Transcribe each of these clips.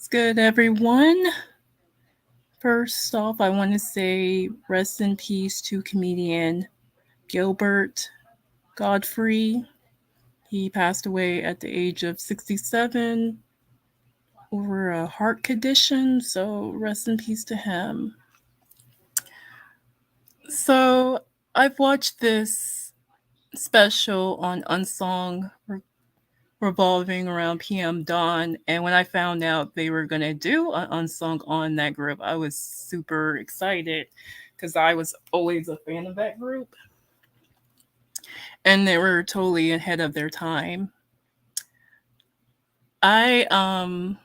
Good, everyone? First off, I want to say rest in peace to comedian Gilbert Godfrey. He passed away at the age of 67 over a heart condition, so rest in peace to him. So, I've watched this special on Unsung revolving around PM Dawn. And when I found out they were going to do an Unsung on that group, I was super excited because I was always a fan of that group. And they were totally ahead of their time. I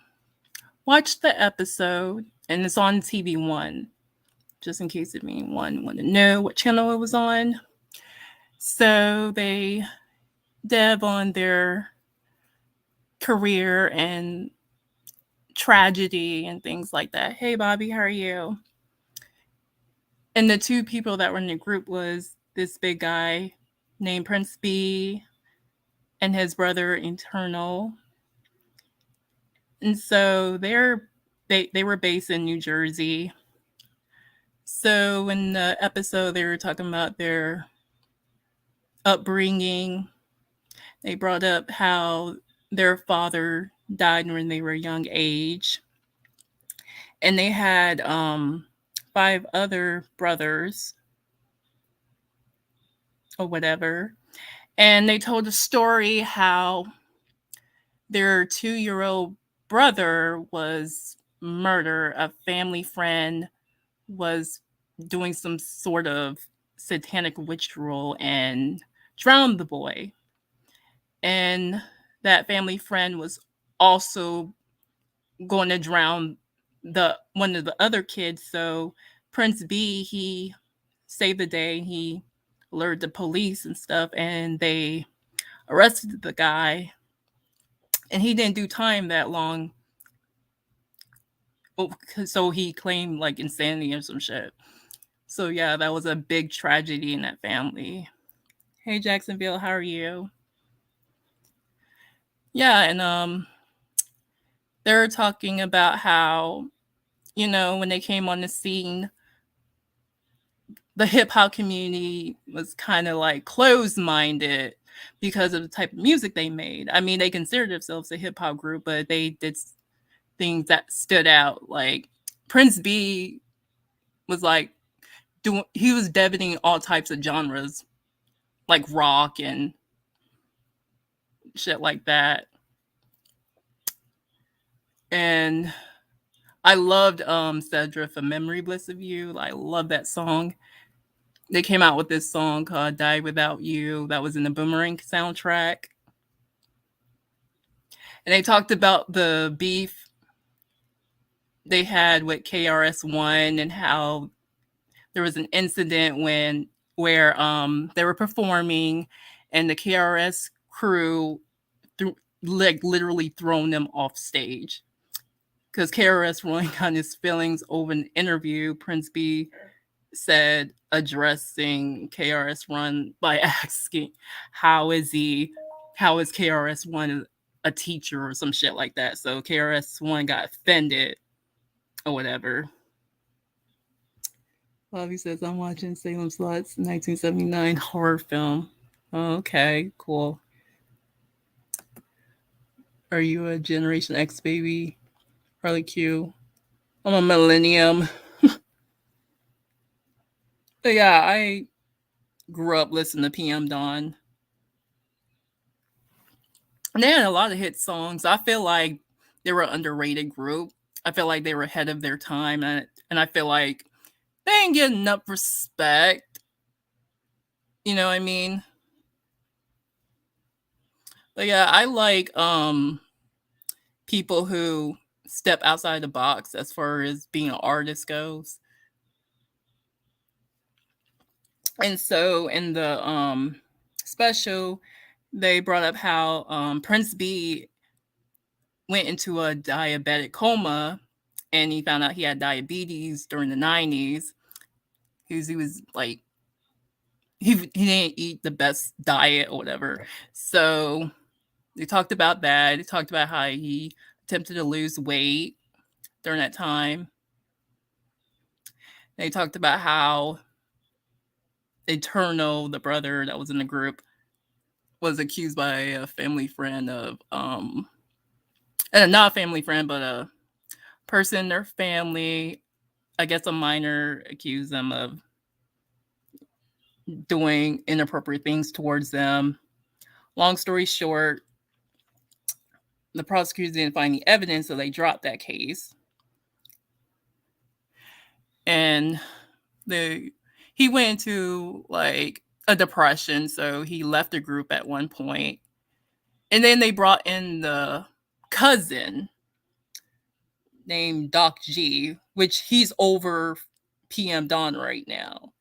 watched the episode, and it's on TV1, just in case anyone wanted to know what channel it was on. So they dev on their career and tragedy and things like that. Hey, Bobby, how are you? And the two people that were in the group was this big guy named Prince B and his brother Eternal. And so they were based in New Jersey. So in the episode they were talking about their upbringing. They brought up how their father died when they were a young age. And they had 5 other brothers or whatever. And they told a story how their 2-year-old brother was murdered. A family friend was doing some sort of satanic ritual and drowned the boy. And that family friend was also going to drown one of the other kids. So Prince B, he saved the day. He alerted the police and stuff, and they arrested the guy. And he didn't do time that long. So he claimed like insanity or some shit. So yeah, that was a big tragedy in that family. Hey Jacksonville, how are you? Yeah, and they're talking about how, when they came on the scene, the hip hop community was kind of like closed minded because of the type of music they made. I mean, they considered themselves a hip hop group, but they did things that stood out. Like Prince B was like he was debuting all types of genres, like rock and shit like that. And I loved Cedric, A Memory Bliss of You. I love that song. They came out with this song called Die Without You that was in the Boomerang soundtrack. And they talked about the beef they had with KRS-One and how there was an incident where they were performing and the KRS crew literally thrown them off stage because KRS-One got his feelings over an interview Prince B said addressing KRS-One by asking how is KRS-One a teacher or some shit like that. So KRS-One got offended or whatever. Bobby says, I'm watching Salem Sluts 1979 horror film. Oh, okay, cool. Are you a Generation X baby? Harley Q. I'm a millennium. But yeah, I grew up listening to PM Dawn. And they had a lot of hit songs. I feel like they were an underrated group. I feel like they were ahead of their time. And I feel like they ain't getting enough respect. You know what I mean? But yeah, I like people who step outside the box as far as being an artist goes. And so in the special, they brought up how Prince B went into a diabetic coma and he found out he had diabetes during the 90s. He was like, he didn't eat the best diet or whatever. So they talked about that. They talked about how he attempted to lose weight during that time. They talked about how Eternal, the brother that was in the group, was accused by a family friend of and not a family friend, but a person in their family, I guess a minor, accused them of doing inappropriate things towards them. Long story short, the prosecutors didn't find any evidence, so they dropped that case. And he went into like a depression, so he left the group at one point. And then they brought in the cousin named Doc G, which he's over PM Dawn right now.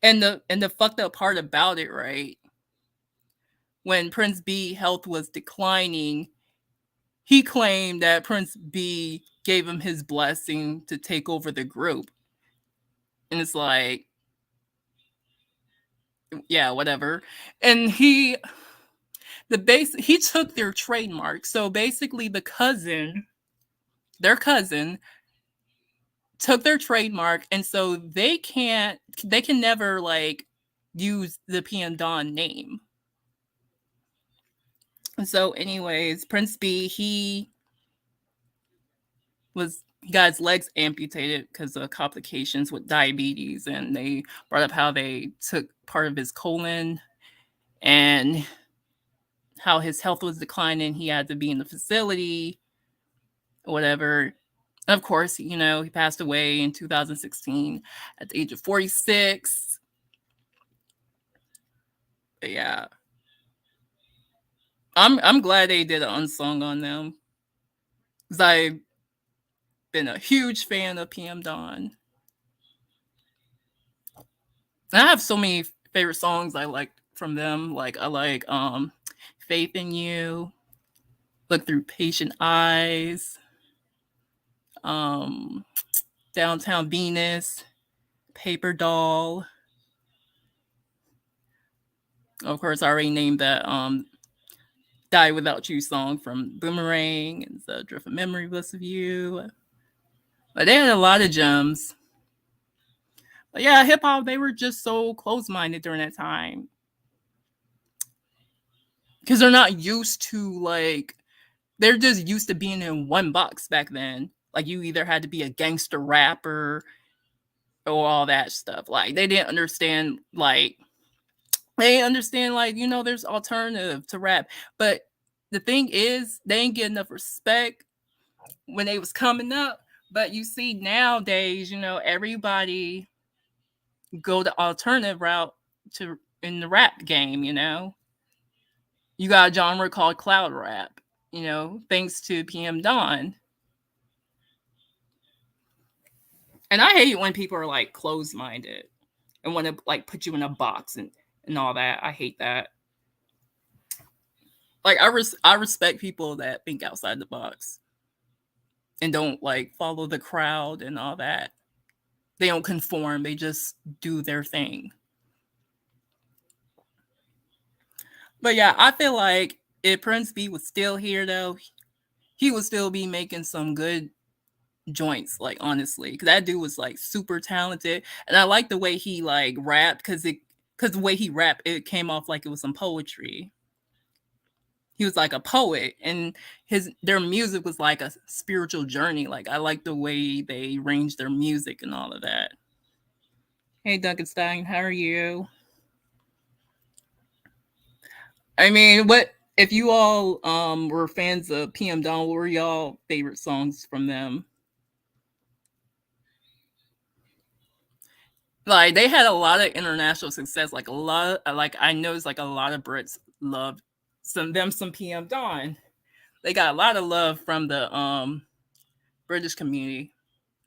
And the fucked up part about it, right? When Prince B health was declining, he claimed that Prince B gave him his blessing to take over the group. And it's like, yeah, whatever. And he took their trademark. So basically their cousin took their trademark, and so they can never like use the PM Dawn name. And so anyways, Prince B, he got his legs amputated because of complications with diabetes, and they brought up how they took part of his colon and how his health was declining. He had to be in the facility, whatever. And of course, he passed away in 2016 at the age of 46. But yeah, I'm glad they did an Unsung on them, because I've been a huge fan of PM Dawn. And I have so many favorite songs I like from them. Like I like Faith in You, Look Through Patient Eyes, Downtown Venus, Paper Doll. Of course, I already named that Die Without You song from Boomerang and The Drift of Memory Bliss of You. But they had a lot of gems. But yeah, hip hop, they were just so close minded during that time. Because they're not used to they're just used to being in one box back then. Like you either had to be a gangster rapper or all that stuff. Like they didn't understand there's alternative to rap. But the thing is, they didn't get enough respect when they was coming up. But you see nowadays, everybody go the alternative route in the rap game. You got a genre called cloud rap. Thanks to PM Dawn. And I hate when people are like closed minded and want to like put you in a box and all that. I hate that. Like I respect people that think outside the box and don't like follow the crowd and all that. They don't conform, they just do their thing. But yeah, I feel like if Prince B was still here though, he would still be making some good joints, like honestly, because that dude was like super talented, and I like the way he like rapped, because the way he rapped, it came off like it was some poetry. He was like a poet, and their music was like a spiritual journey. Like I like the way they arranged their music and all of that. Hey Duncanstein, how are you? I mean, what if you all were fans of PM Dawn? What were y'all favorite songs from them? Like they had a lot of international success. Like a lot, like I noticed, like a lot of Brits loved some PM Dawn. They got a lot of love from the British community.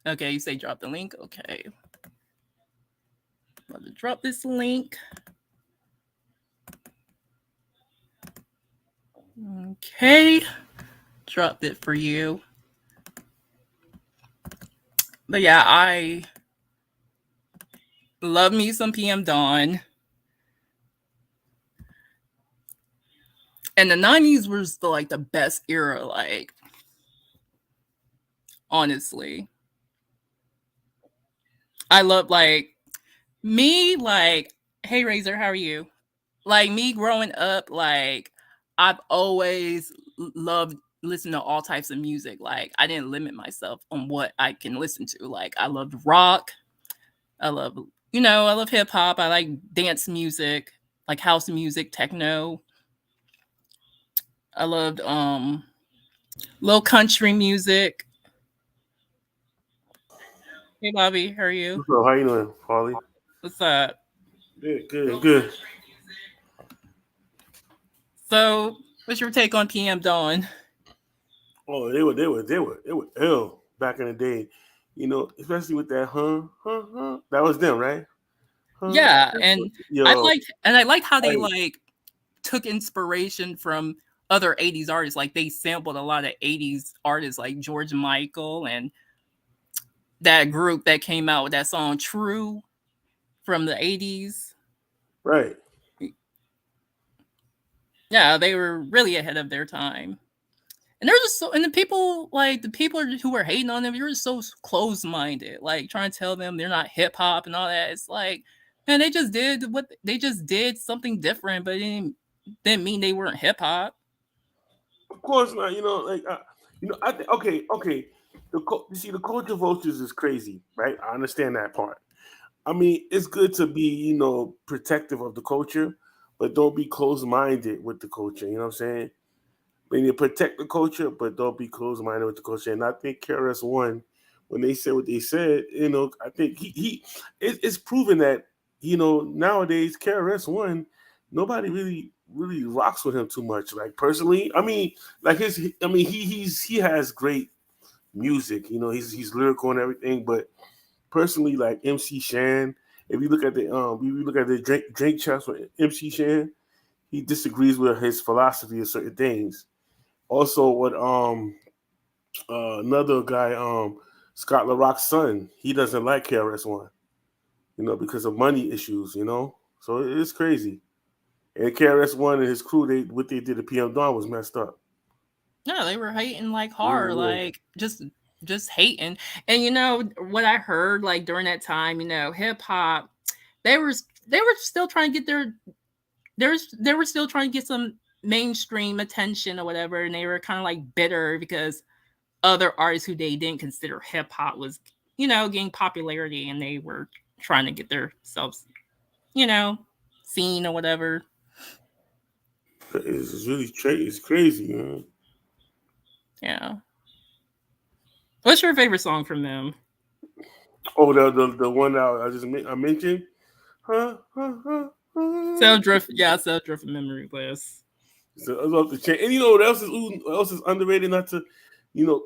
Okay, you say drop the link. Okay, I'm about to drop this link. Okay, dropped it for you. But yeah, I love me some PM Dawn. And the 90s was like the best era. Like honestly. I love like me like hey Razor, how are you? Like me growing up, like I've always loved listening to all types of music. Like I didn't limit myself on what I can listen to. Like I loved rock. I love I love hip hop. I like dance music, like house music, techno. I loved little country music. Hey Bobby, how are you? So how you doing, Paulie? What's up? Good, good, good. So, what's your take on PM Dawn? Oh, they were ill back in the day. Especially with that huh. That was them, right? Huh. Yeah, and Yo, I liked how they I, like took inspiration from other 80s artists. Like they sampled a lot of 80s artists like George Michael and that group that came out with that song True from the 80s. right, Yeah, they were really ahead of their time. And they're just so, and the people who were hating on them, you're just so close minded, like trying to tell them they're not hip hop and all that. It's like, man, they just did something different, but it didn't mean they weren't hip hop. of course not. I think okay. You see, the culture vultures is crazy, right? I understand that part. I mean, it's good to be, protective of the culture, but don't be closed minded with the culture. You know what I'm saying? When you protect the culture, but don't be closed minded with the culture. And I think KRS One, when they said what they said, I think it's proven that nowadays KRS One, nobody really rocks with him too much. Like personally, I mean, like he has great music. He's lyrical and everything, but personally, like MC Shan, if you look at the drink champs with MC Shan, he disagrees with his philosophy of certain things. Also, what another guy, Scott LaRock's son, he doesn't like KRS One, because of money issues, So it's crazy. And KRS One and his crew, what they did to PM Dawn was messed up. No, they were hating like hard, Yeah, like just hating. And you know what I heard like during that time, hip hop, they were still trying to get they were still trying to get some mainstream attention or whatever, and they were kind of like bitter because other artists who they didn't consider hip hop was, getting popularity, and they were trying to get themselves, you know, seen or whatever. it's crazy, man. Yeah. What's your favorite song from them? Oh, the one that I mentioned, huh. Self Drift, yeah, Self Drift Memory Bliss. So I love the change. And you know what else is underrated? Not to, not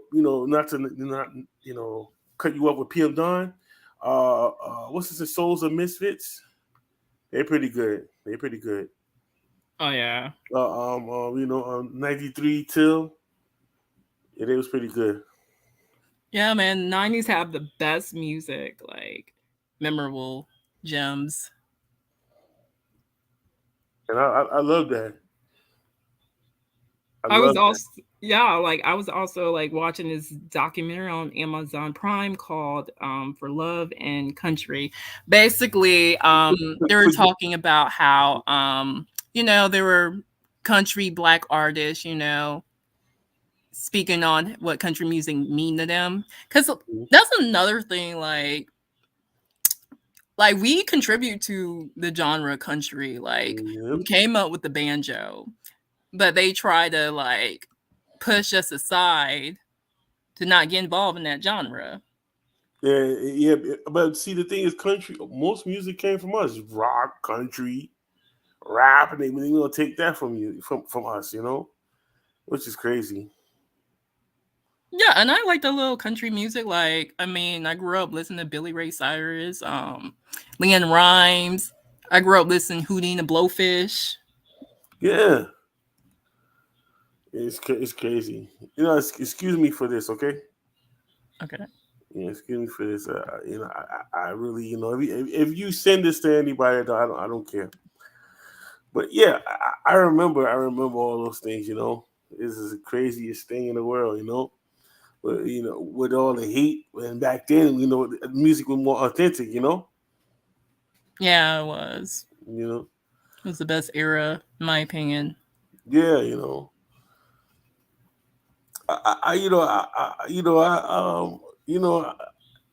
cut you up with PM Don. What's this? Souls of Misfits. They're pretty good. They're pretty good. Oh yeah. 93 till. Yeah, they was pretty good. Yeah, man, 90s have the best music, like memorable gems. And I love that. I I was love that. also yeah, like I was also like watching this documentary on Amazon Prime called For Love and Country. Basically, they were talking about how there were country black artists, speaking on what country music mean to them. Cause that's another thing, like we contribute to the genre country. Like we Yep. came up with the banjo, but they try to like push us aside to not get involved in that genre. Yeah, yeah. But see, the thing is, country. Most music came from us. Rock, country, rap, and they gonna take that from you, from us. Which is crazy. Yeah, and I like the little country music. Like, I mean, I grew up listening to Billy Ray Cyrus, Leanne Rhymes. I grew up listening to Hootie and the Blowfish. Yeah, it's crazy. Excuse me for this, okay? Okay. Yeah, excuse me for this. I really, if you send this to anybody, I don't care. But yeah, I remember all those things. This is the craziest thing in the world. with all the hate. And back then, the music was more authentic. Yeah, it was. You know, It was the best era, in my opinion. yeah, I you know, I you know, you know,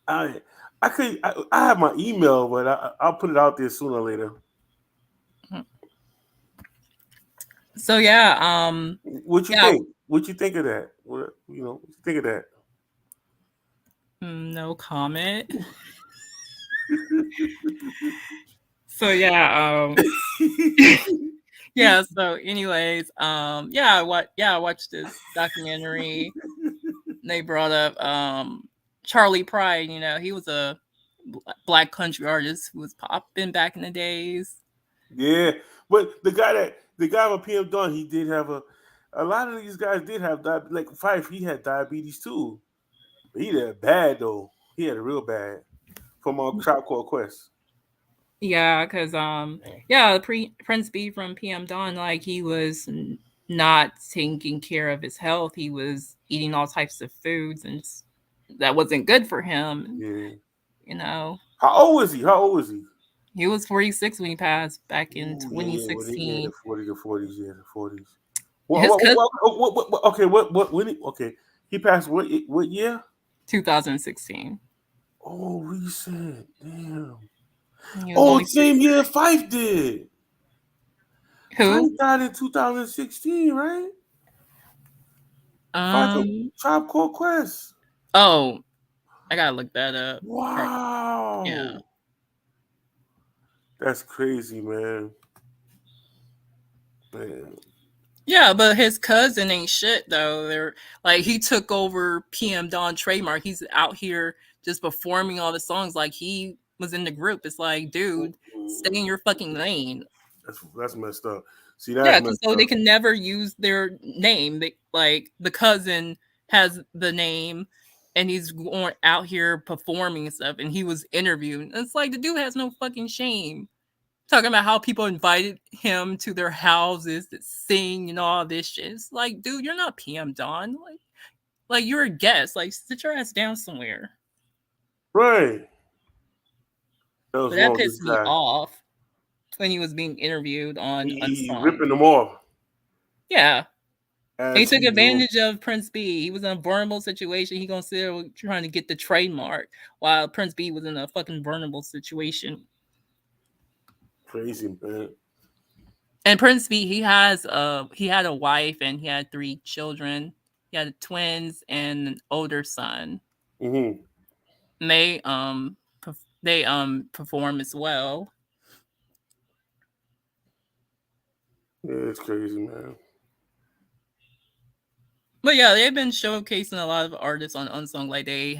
I I have my email, but I'll put it out there sooner or later. So yeah, What you yeah, think? What you think of that? What you think of that? no comment. So yeah, yeah. So anyways, I watched this documentary. They brought up Charlie Pride. You know, he was a black country artist who was popping back in the days. Yeah, but the guy with PM Dawn, he did have a lot of these guys did have diabetes. Like Fife, he had diabetes too. But he had bad though. He had it real bad from Tribe Called Quest. Yeah, because yeah, Prince B from PM Dawn, like he was not taking care of his health. He was eating all types of foods, and that wasn't good for him. Yeah. You know, How old was he? How old was he? he was 46 when he passed back in Ooh, yeah, yeah. Well, yeah, the 2016. 40s, the 40s, yeah, the 40s. His cousin, Okay, okay. He passed what year? 2016. Oh, recent. Damn. He was Oh, only same year Fife did. who? Fife died in 2016, right? Fife from Um. Tribe Called Quest. Oh, I gotta look that up. Yeah. Wow. That's crazy, man. Man. Yeah, but his cousin ain't shit though. They're like he took over PM Dawn Trademark. He's out here just performing all the songs like he was in the group. It's like, dude, stay in your fucking lane. That's messed up. See, Yeah, that's because messed so they up. can never use their name. They, like the cousin has the name, and he's going out here performing and stuff. And he was interviewed. It's like the dude has no fucking shame talking about how people invited him to their houses to sing and all this shit. It's like, dude, you're not PM Don. Like you're a guest. Like sit your ass down somewhere. Right. That was But that wrong with this pissed me guy. off when he was being interviewed on He Unsung. ripping them off Yeah. He as took usual. advantage of Prince B. He was in a vulnerable situation. He gonna sit there trying to get the trademark while Prince B was in a fucking vulnerable situation. Crazy, man. And Prince B, he had a wife and he had 3 children. He had twins and an older son. Hmm. And they perform as well. Yeah, it's crazy, man. But yeah, they've been showcasing a lot of artists on Unsung. Like they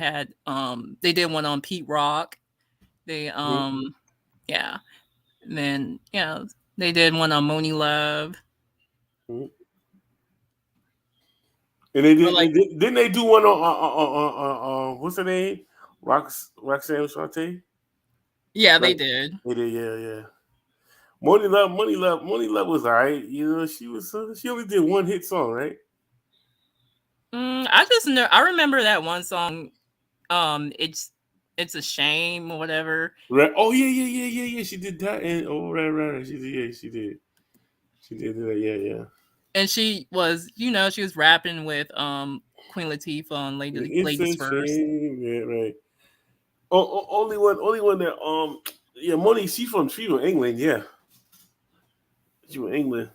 did one on Pete Rock. They Mhm. yeah. And then yeah, they did one on Moni Love. Mhm. And they But did. like Didn't they do one what's her name? Roxanne Shante. yeah, they Right. did. They did. Yeah, yeah. Money Love was alright. She only did one hit song, right? I just know I remember that one song. It's a shame or whatever. Right. Oh yeah, yeah, yeah, yeah, yeah. She did that, and right. She did. Yeah, she did. She did do that. Yeah, yeah. And she was, she was rapping with Queen Latifah on It's Ladies a First. shame. Yeah, right. Only one that yeah, Moni. She from England. Yeah, she from England.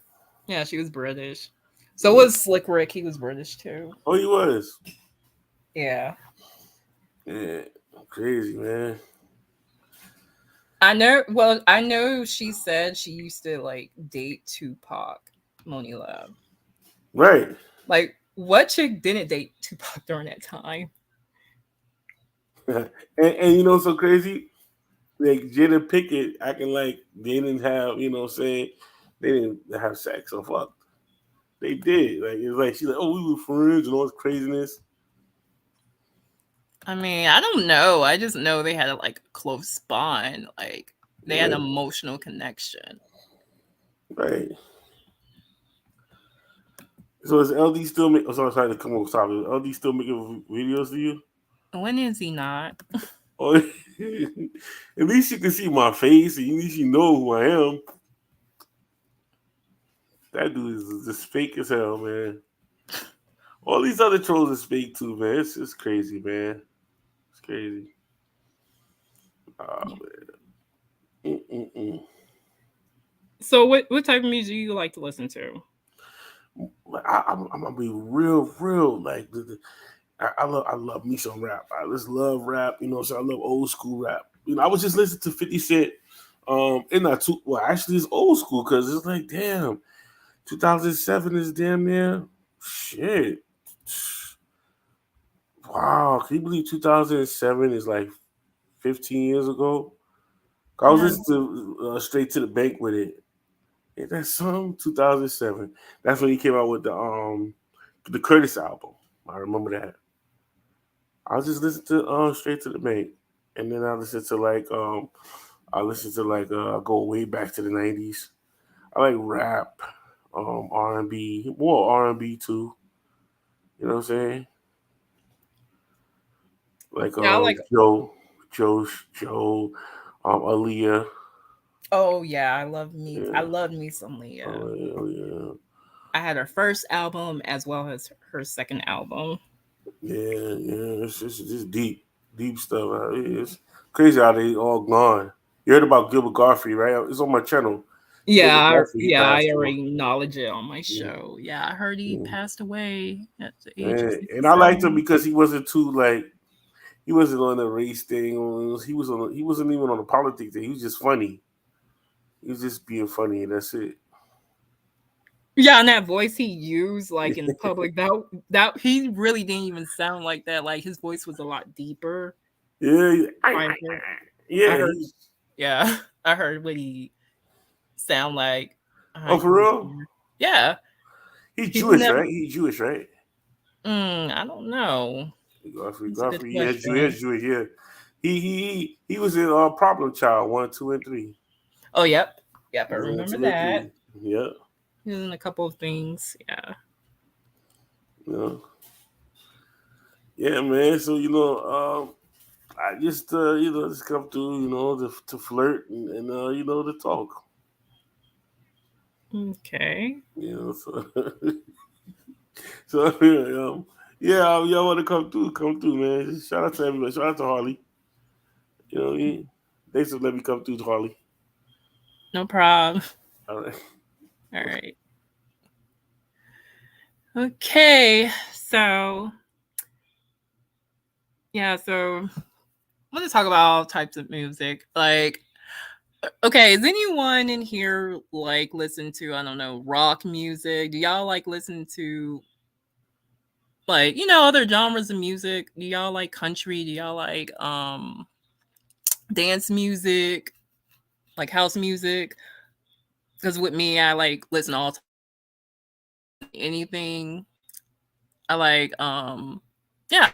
Yeah, she was British. So Yeah. was Slick Rick. He was British too. Oh, he was. Yeah. Yeah, crazy man. I know she said she used to like date Tupac, Moni Love. Right. Like, what chick didn't date Tupac during that time? And so crazy. Like Jada Pickett acting like they didn't have, saying they didn't have sex or fuck. They did. Like it's like she's like, oh, we were friends and all this craziness. I mean, I don't know. I just know they had a like close bond. Like they had Right. an emotional connection. Right. So is LD still make? Oh, sorry to come over top. Is LD still making videos to you? When is he not? Or at least you can see my face, and at least you know who I am. That dude is just fake as hell, man. All these other trolls is fake too, man. It's just crazy, man. It's crazy. Oh Yeah. man. Mm-mm-mm. So what type of music do you like to listen to? Like, I'm gonna be real. Like I love me some rap. I just love rap. You know, so I love old school rap. You know, I was just listening to 50 Cent. And not too well. Actually, it's old school because it's like, damn, 2007 is damn near shit. Wow, can you believe 2007 is like 15 years ago? I was Yeah. listening to Straight to the Bank with it. Ain't that song 2007? That's when he came out with the Curtis album. I remember that. I was just listening to Straight to the Bank, and then I listen to like I go way back to the 90s. I like rap, R&B, more R&B too. You know what I'm saying? Like Yeah, I like. Joe, Joe, Aaliyah. Oh yeah, I love me. I Yeah. love me some Leah. Oh yeah, oh yeah. I had her first album as well as her second album. Yeah. It's just deep stuff. It's crazy how they all gone. You heard about Gilbert Gottfried, right? It's on my channel. Yeah, Gilbert Gottfried, he yeah, I passed on. already acknowledge it on my Yeah, show. Yeah, I heard he yeah. passed away at the age of And I liked him 67. because he wasn't too like he wasn't on the race thing. He wasn't even on the politics thing. He was just funny. He was just being funny, and that's it. Yeah, and that voice he used like in public, that he really didn't even sound like that. Like his voice was a lot deeper, Yeah, quieter. I yeah. heard, yeah, I heard what he sound like Oh, behind for real? closed doors. Yeah, He's he's Jewish, never. right? He's Jewish, right? I don't know. Godfrey, That's a good Godfrey. Yeah, Jew, yeah, question. Jewish. Yeah, he was in Problem Child 1, 2, and 3. Oh, yep, I He's in 1, remember 2, and that. 3. Yeah, He was in a couple of things. Yeah. yeah, yeah, man. So I just just come through, to flirt and to talk. Okay. So so yeah, y'all want to come through, man. Just shout out to everybody. Shout out to Harley. You know what I mean? Thanks for letting me come through, Harley. No problem. All right. All right. Okay. So, yeah, so I'm going to talk about all types of music. Like, okay, is anyone in here like listen to, I don't know, rock music? Do y'all like listen to like, other genres of music? Do y'all like country? Do y'all like dance music, like house music? Because with me, I like listen to all anything. I like yeah,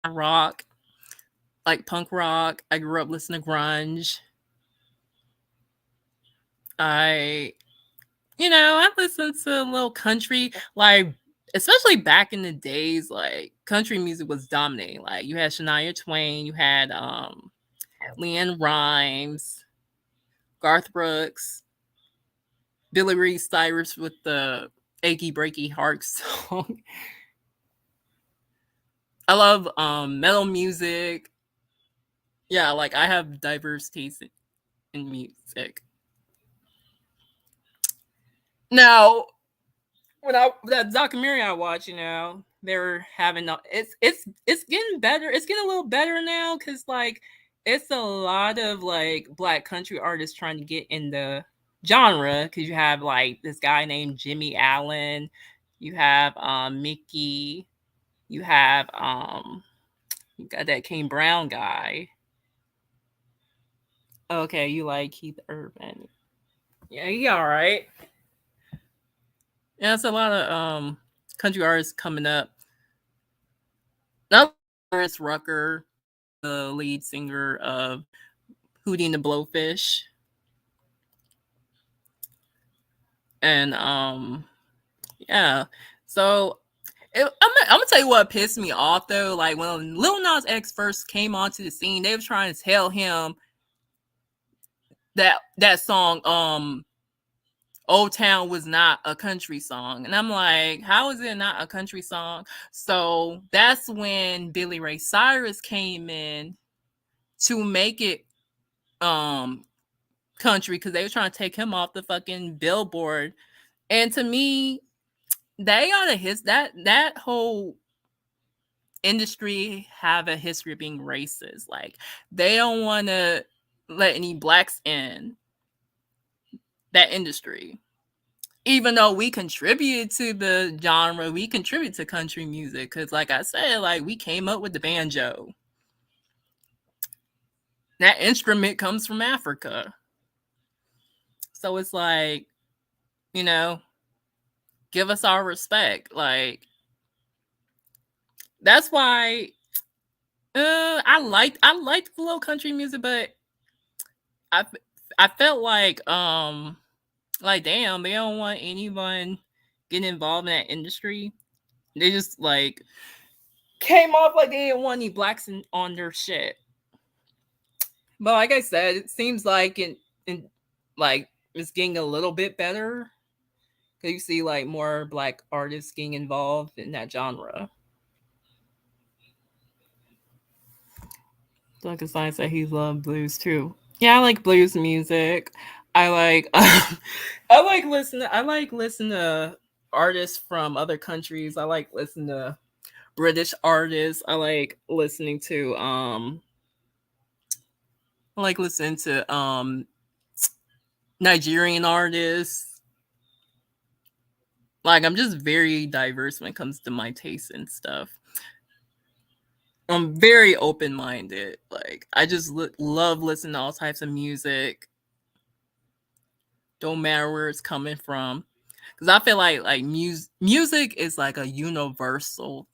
rock, like punk rock. I grew up listening to grunge. I I listen to a little country, like especially back in the days, like country music was dominating. Like you had Shania Twain, you had Leanne Rhymes, Garth Brooks, Billy Ray Cyrus with the Achy Breaky Heart song. I love metal music. Yeah, like I have diverse tastes in music. Now, when I that documentary I watched, they're having it's getting better. It's getting a little better now because like it's a lot of like black country artists trying to get in the genre because you have like this guy named Jimmy Allen, you have Mickey, you have you got that Kane Brown guy. Okay, you like Keith Urban. Yeah, he all right. Yeah, it's a lot of country artists coming up. Not Chris Rucker, the lead singer of Hootie and the Blowfish, and Yeah. So I'm gonna tell you what pissed me off though. Like when Lil Nas X first came onto the scene, they were trying to tell him that song Old Town was not a country song. And I'm like, how is it not a country song? So that's when Billy Ray Cyrus came in to make it um country because they were trying to take him off the fucking billboard. And to me, they ought to that whole industry have a history of being racist. Like they don't want to let any blacks in that industry. Even though we contributed to the genre, we contribute to country music because, like I said, like we came up with the banjo. That instrument comes from Africa, so it's like, you know, give us our respect. Like that's why I liked little country music, but I I felt like damn, they don't want anyone getting involved in that industry. They just like came off like they didn't want any blacks on their shit. But like I said, it seems like in like it's getting a little bit better because you see like more black artists getting involved in that genre. Like a sign said he loved blues too. Yeah, I like blues music. I like I like listen to artists from other countries. I like listen to British artists. I like listening to Nigerian artists. Like I'm just very diverse when it comes to my taste and stuff. I'm very open minded. Like I just love listening to all types of music. Don't matter where it's coming from, because I feel like music is like a universal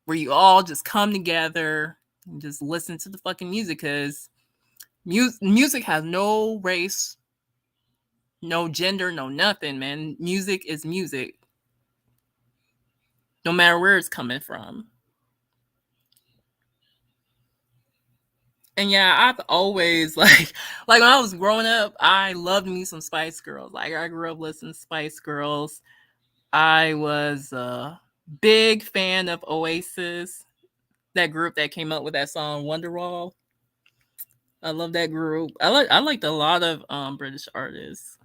where you all just come together and just listen to the fucking music. Because music has no race, no gender, no nothing, man. Music is music, no matter where it's coming from. And yeah, I've always like when I was growing up, I loved me some Spice Girls. Like I grew up listening to Spice Girls. I was a big fan of Oasis, that group that came up with that song Wonderwall. I love that group. I liked a lot of British artists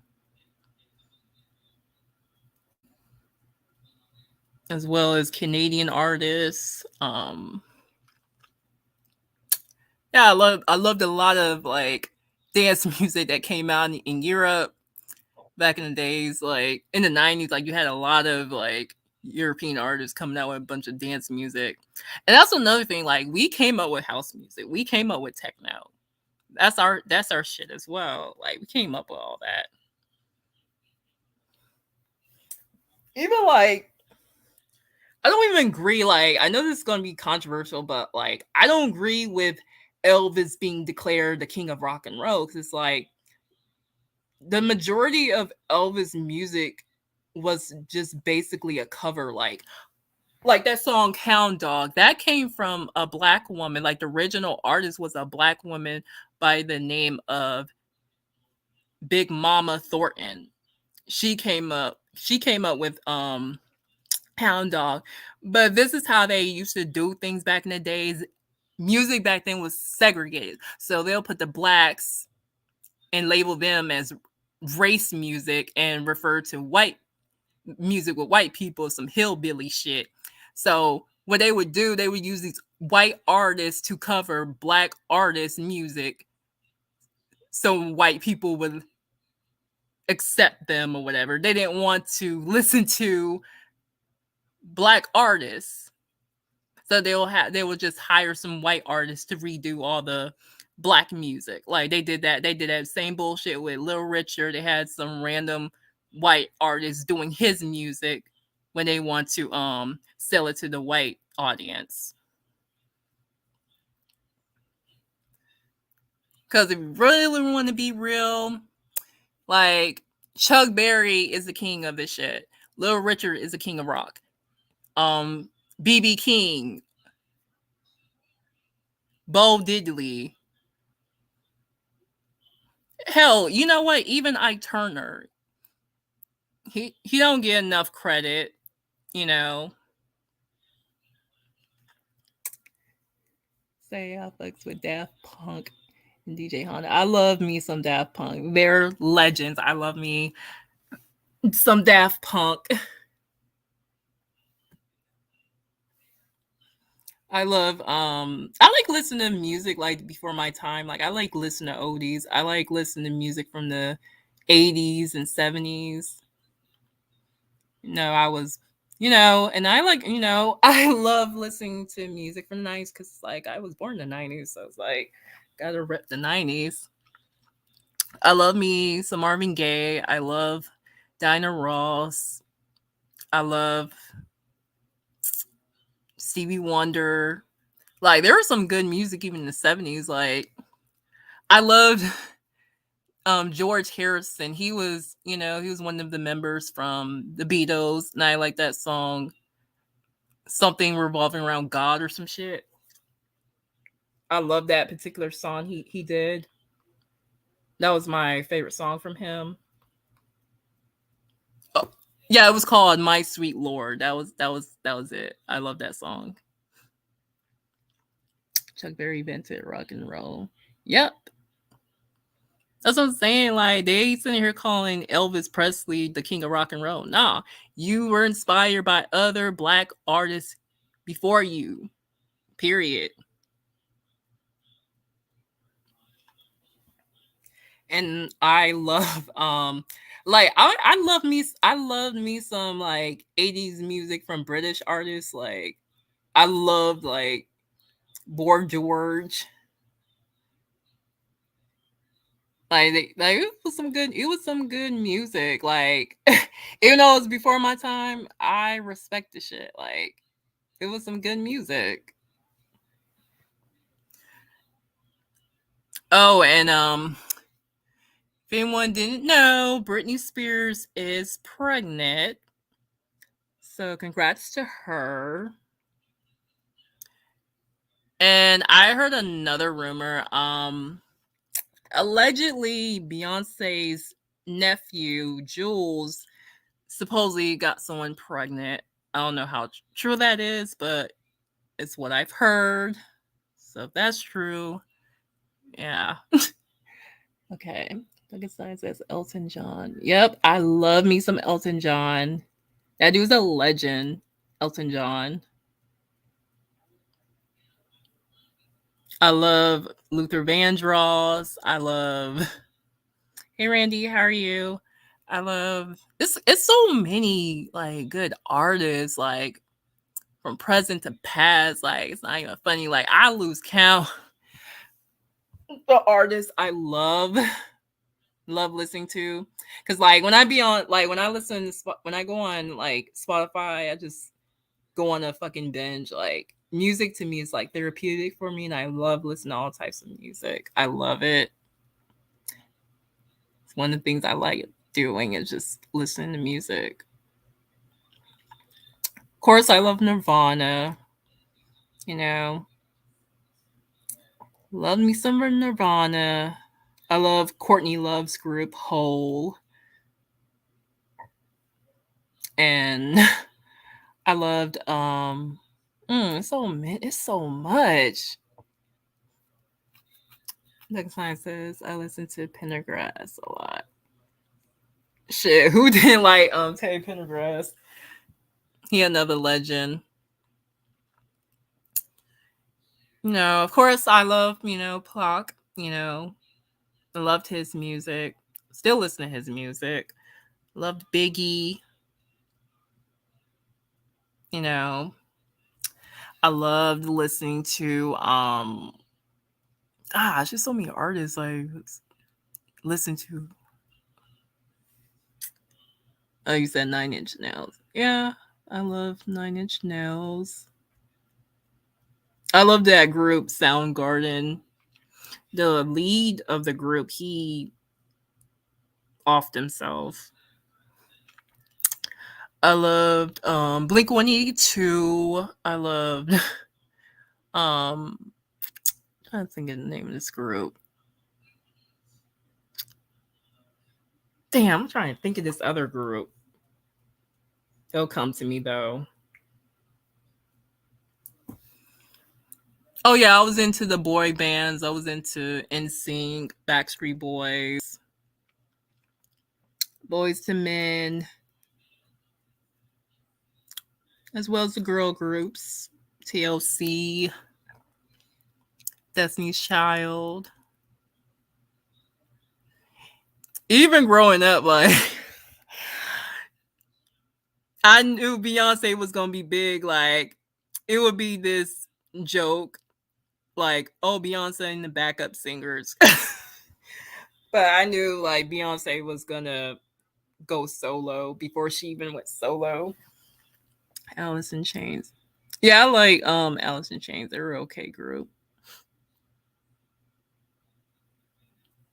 as well as Canadian artists. Yeah, I loved a lot of like dance music that came out in Europe back in the days. Like in the 90s, like you had a lot of like European artists coming out with a bunch of dance music. And that's another thing, like we came up with house music. We came up with techno. That's our shit as well. Like we came up with all that. Even like I don't even agree. Like I know this is gonna be controversial, but like I don't agree with Elvis being declared the king of rock and roll because it's like the majority of Elvis music was just basically a cover. Like that song Hound Dog that came from a black woman. Like the original artist was a black woman by the name of Big Mama Thornton. She came up with Hound Dog. But this is how they used to do things back in the days. Music back then was segregated. So they'll put the blacks and label them as race music and refer to white music with white people, some hillbilly shit. So what they would do, they would use these white artists to cover black artists' music so white people would accept them or whatever. They didn't want to listen to black artists. So they will just hire some white artists to redo all the black music. Like they did that same bullshit with Little Richard. They had some random white artists doing his music when they want to sell it to the white audience. Cause if you really want to be real, like Chuck Berry is the king of this shit. Little Richard is the king of rock. Um, BB King, Bo Diddley. Hell, you know what? Even Ike Turner, he don't get enough credit. You know, say I fucks with Daft Punk and DJ Honda. I love me some Daft Punk. They're legends. I love me some Daft Punk. I like listening to music like before my time. Like I like listening to oldies. I like listening to music from the 80s and 70s. I was and I like, I love listening to music from the 90s cuz like I was born in the 90s, so it's like got to rep the 90s. I love me some Marvin Gaye. I love Dinah Ross. I love Stevie Wonder. Like there was some good music even in the 70s. Like I loved George Harrison. He was one of the members from the Beatles, and I like that song, something revolving around God or some shit. I love that particular song he did. That was my favorite song from him. Oh, yeah, it was called My Sweet Lord. That was it. I love that song. Chuck Berry invented rock and roll. Yep. That's what I'm saying. Like they sitting here calling Elvis Presley the king of rock and roll. Nah, you were inspired by other black artists before you. Period. And I love like I love me some like 80s music from British artists. Like I loved like Boy George. It was some good music. Like even though it was before my time, I respect the shit. Like it was some good music. Oh, and if anyone didn't know, Britney Spears is pregnant. So congrats to her. And I heard another rumor. Allegedly Beyonce's nephew, Jules, supposedly got someone pregnant. I don't know how true that is, but it's what I've heard. So if that's true, yeah. Okay. Douglas Sign says Elton John. Yep, I love me some Elton John. That dude's a legend. Elton John. I love Luther Vandross. I love. Hey Randy, how are you? I love it's so many like good artists, like from present to past. Like it's not even funny. Like I lose count the artists I love listening to. Cause like when I be on like when I listen when I go on like Spotify, I just go on a fucking binge. Like music to me is like therapeutic for me, and I love listening to all types of music. I love it. It's one of the things I like doing is just listening to music. Of course, I love Nirvana. You know, love me some Nirvana. I love Courtney Love's group Hole, and I loved it's so much. Next time says I listen to Pendergrass a lot. Shit, who didn't like Teddy Pendergrass? He another legend. Of course I love, Pac, I loved his music. Still listen to his music. Loved Biggie. You know, I loved listening to just so many artists I listen to. Oh, you said 9 Inch Nails. Yeah, I love 9 Inch Nails. I love that group Soundgarden. The lead of the group, he offed himself. I loved Blink 182. I loved trying to think of the name of this group. Damn, I'm trying to think of this other group. It'll come to me though. Oh yeah, I was into the boy bands. I was into Unsung, Backstreet Boys, Boys to Men, as well as the girl groups, TLC, Destiny's Child. Even growing up, like I knew Beyonce was gonna be big. Like it would be this joke, like, oh, Beyonce and the backup singers. But I knew like Beyonce was gonna go solo before she even went solo. Alice in Chains. Yeah, I like Alice in Chains. They're a okay group.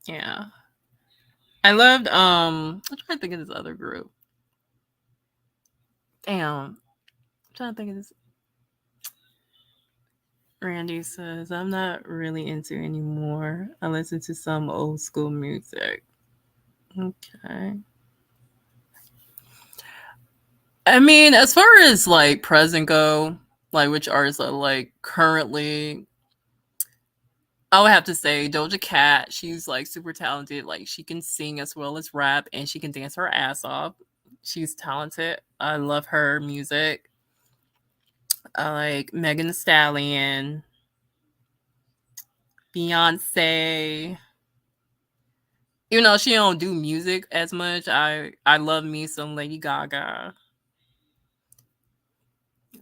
Yeah. I loved I'm trying to think of this other group. Damn. I'm trying to think of this. Randy says, I'm not really into anymore. I listen to some old school music. Okay. I mean, as far as like present go, like which artists are like currently, I would have to say Doja Cat. She's like super talented. Like she can sing as well as rap, and she can dance her ass off. She's talented. I love her music. I like Megan Thee Stallion, Beyonce. Even though she don't do music as much, I love me some Lady Gaga.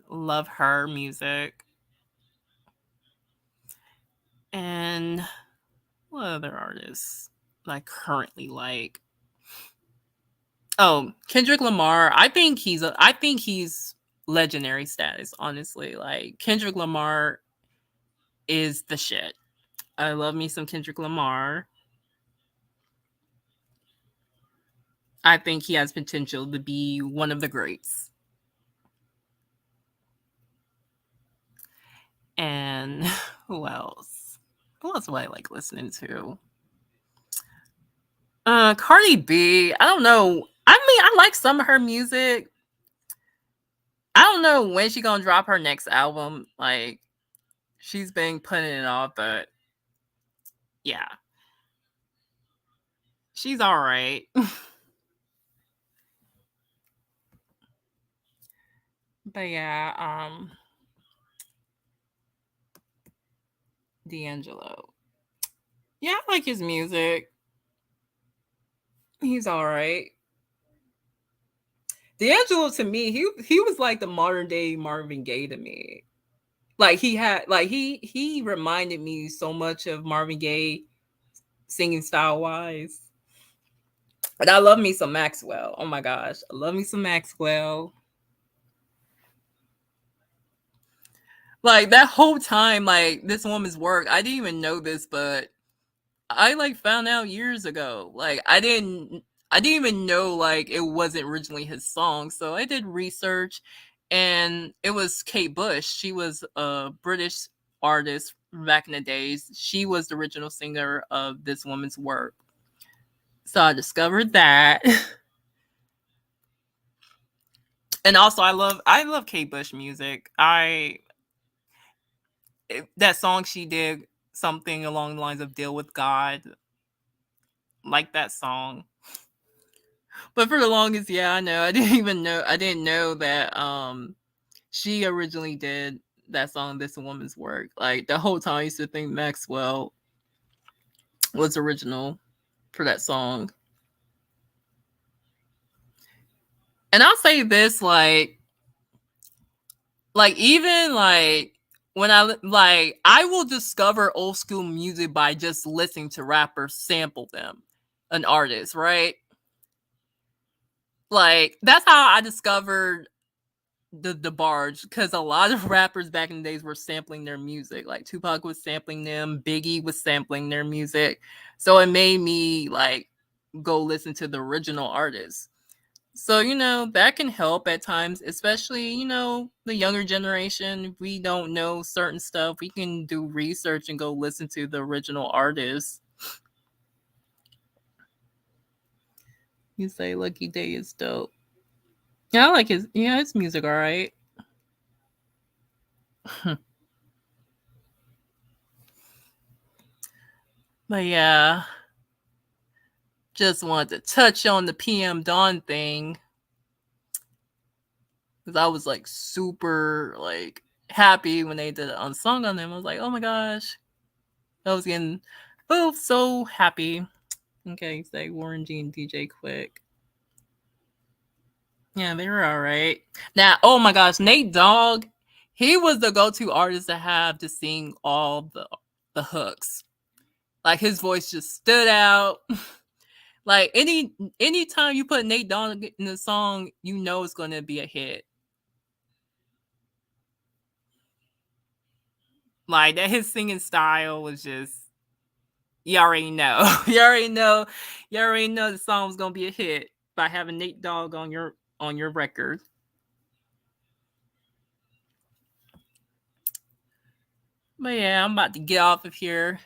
Love her music. And what other artists I currently like? Oh, Kendrick Lamar. I think he's legendary status, honestly. Like Kendrick Lamar is the shit. I love me some Kendrick Lamar. I think he has potential to be one of the greats. And who else? Who else do I like listening to? Cardi B. I don't know. I mean, I like some of her music. I don't know when she gonna drop her next album. Like, she's been putting it off, but yeah, she's all right. But yeah, D'Angelo. Yeah, I like his music. He's all right. D'Angelo to me, he was like the modern day Marvin Gaye to me. Like he reminded me so much of Marvin Gaye singing style wise. But I love me some Maxwell. Oh my gosh, I love me some Maxwell. Like that whole time, like this woman's work, I didn't even know this, but I like found out years ago. Like I didn't even know like it wasn't originally his song. So I did research and it was Kate Bush. She was a British artist back in the days. She was the original singer of this woman's work. So I discovered that. And also I love Kate Bush music. That song she did, something along the lines of Deal with God, like that song. But for the longest, yeah, I know. I didn't know that she originally did that song This Woman's Work. Like the whole time I used to think Maxwell was original for that song. And I'll say this like even like when I will discover old school music by just listening to rappers sample them, an artist, right? Like that's how I discovered the barge, because a lot of rappers back in the days were sampling their music. Like Tupac was sampling them, Biggie was sampling their music. So it made me like go listen to the original artists. So, that can help at times, especially, the younger generation. If we don't know certain stuff, we can do research and go listen to the original artist. You say Lucky Day is dope. Yeah, I like his music, all right. But yeah, just wanted to touch on the PM Dawn thing because I was like super like happy when they did it Unsung on them. I was like, oh my gosh, I was getting so happy. Okay, say Warren G and DJ Quick. Yeah, they were all right. Now, oh my gosh, Nate Dogg, he was the go-to artist to have to sing all the hooks. Like his voice just stood out. Like anytime you put Nate Dogg in a song, you know it's gonna be a hit. Like that, his singing style was just you already know. You already know the song was gonna be a hit by having Nate Dogg on your record. But yeah, I'm about to get off of here.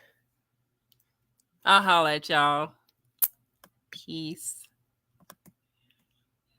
I'll holla at y'all. Peace.